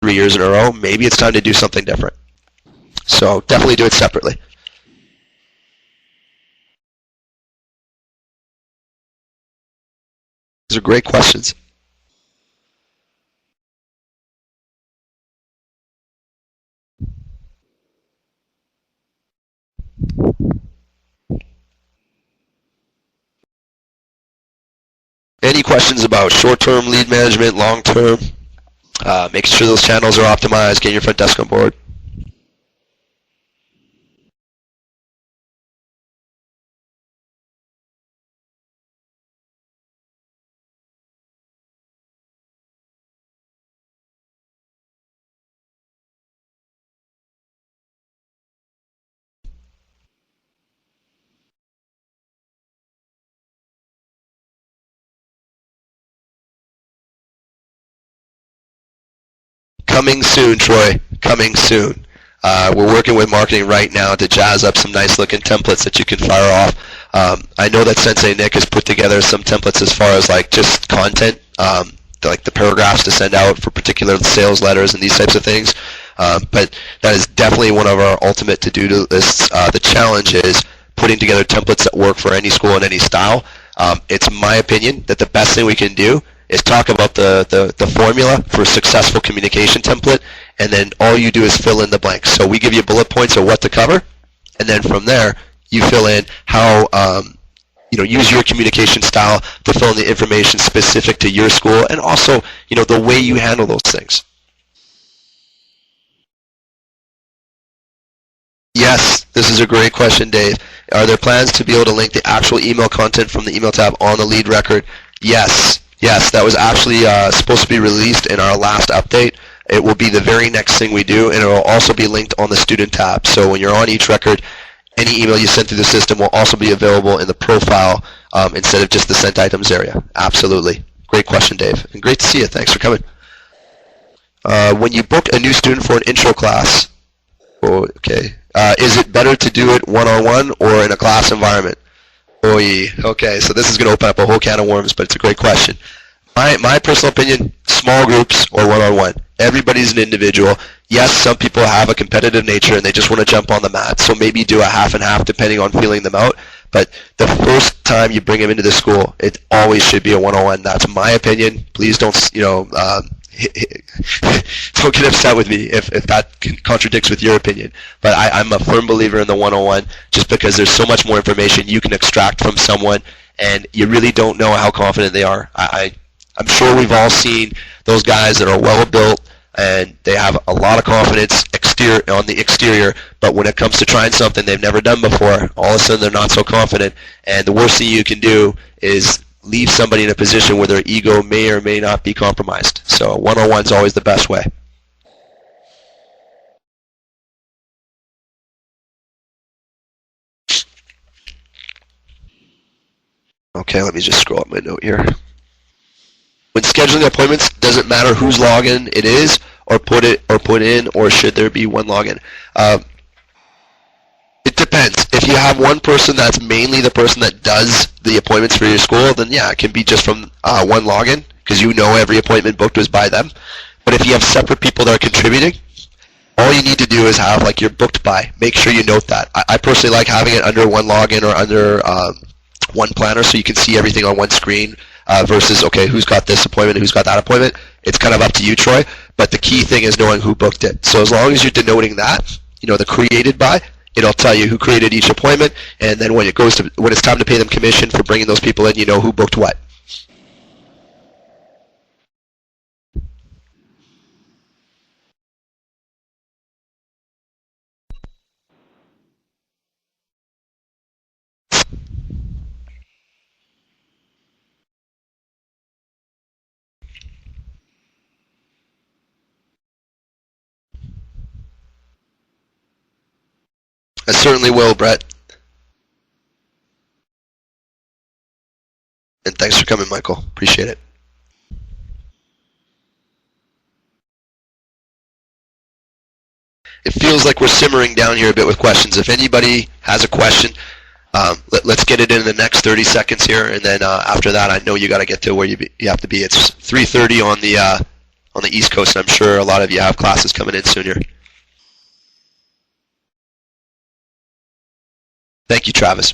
3 years in a row, maybe it's time to do something different. So definitely do it separately. Those are great questions. Any questions about short-term lead management, long-term, making sure those channels are optimized, getting your front desk on board? Coming soon, Troy. Coming soon. We're working with marketing right now to jazz up some nice looking templates that you can fire off. I know that Sensei Nick has put together some templates as far as like just content, like the paragraphs to send out for particular sales letters and these types of things. But that is definitely one of our ultimate to-do lists. The challenge is putting together templates that work for any school and any style. It's my opinion that the best thing we can do is talk about the formula for a successful communication template, and then all you do is fill in the blanks. So we give you bullet points of what to cover, and then from there you fill in how, use your communication style to fill in the information specific to your school, and also, the way you handle those things. Yes, this is a great question, Dave. Are there plans to be able to link the actual email content from the email tab on the lead record? Yes, that was actually supposed to be released in our last update. It will be the very next thing we do, and it will also be linked on the student tab. So when you're on each record, any email you send through the system will also be available in the profile instead of just the sent items area. Absolutely. Great question, Dave. And great to see you. Thanks for coming. When you book a new student for an intro class, okay, is it better to do it one-on-one or in a class environment? Okay, so this is going to open up a whole can of worms, but it's a great question. My personal opinion, small groups or one-on-one. Everybody's an individual. Yes, some people have a competitive nature and they just want to jump on the mat, so maybe do a half and half depending on feeling them out. But the first time you bring them into the school, it always should be a one-on-one. That's my opinion. Please don't, don't get upset with me if that contradicts with your opinion. But I'm a firm believer in the one-on-one just because there's so much more information you can extract from someone, and you really don't know how confident they are. I'm sure we've all seen those guys that are well-built and they have a lot of confidence on the exterior, but when it comes to trying something they've never done before, all of a sudden they're not so confident, and the worst thing you can do is leave somebody in a position where their ego may or may not be compromised. So one-on-one is always the best way. Okay, let me just scroll up my note here. When scheduling appointments, does it matter whose login it is, or put in, or should there be one login? It depends. If you have one person that's mainly the person that does the appointments for your school, then yeah, it can be just from one login, because you know every appointment booked was by them. But if you have separate people that are contributing, all you need to do is have like your booked by. Make sure you note that. I personally like having it under one login or under one planner, so you can see everything on one screen versus, okay, who's got this appointment and who's got that appointment. It's kind of up to you, Troy, but the key thing is knowing who booked it. So as long as you're denoting that, the created by, it'll tell you who created each appointment, and then when it's time to pay them commission for bringing those people in, you know who booked what. I certainly will, Brett. And thanks for coming, Michael. Appreciate it. It feels like we're simmering down here a bit with questions. If anybody has a question, let's get it in the next 30 seconds here, and then after that, I know you got to get to where you have to be. It's 3:30 on the on the East Coast, and I'm sure a lot of you have classes coming in sooner. Thank you, Travis.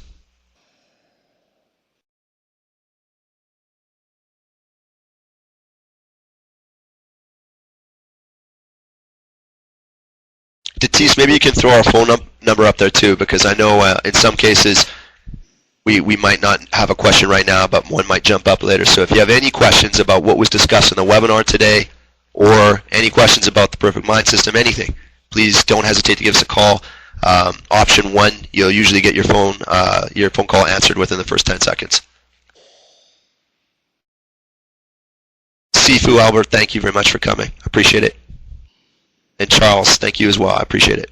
Tatis, maybe you can throw our phone number up there too, because I know in some cases we might not have a question right now, but one might jump up later. So if you have any questions about what was discussed in the webinar today, or any questions about the Perfect Mind System, anything, please don't hesitate to give us a call. Option 1, you'll usually get your phone call answered within the first 10 seconds. Sifu Albert, thank you very much for coming. Appreciate it. And Charles, thank you as well. I appreciate it.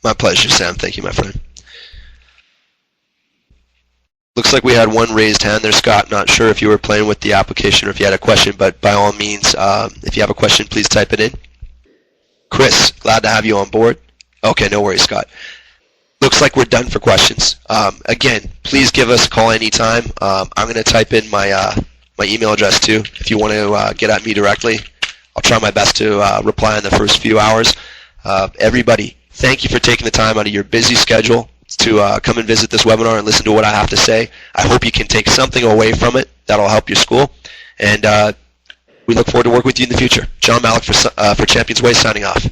My pleasure, Sam. Thank you, my friend. Looks like we had one raised hand there, Scott. Not sure if you were playing with the application or if you had a question, but by all means, if you have a question, please type it in. Chris, glad to have you on board. Okay, no worries, Scott. Looks like we're done for questions. Again, please give us a call anytime. I'm going to type in my email address too. If you want to get at me directly, I'll try my best to reply in the first few hours. Everybody, thank you for taking the time out of your busy schedule to come and visit this webinar and listen to what I have to say. I hope you can take something away from it that'll help your school. And we look forward to working with you in the future. Jon Malach for ChampionsWay signing off.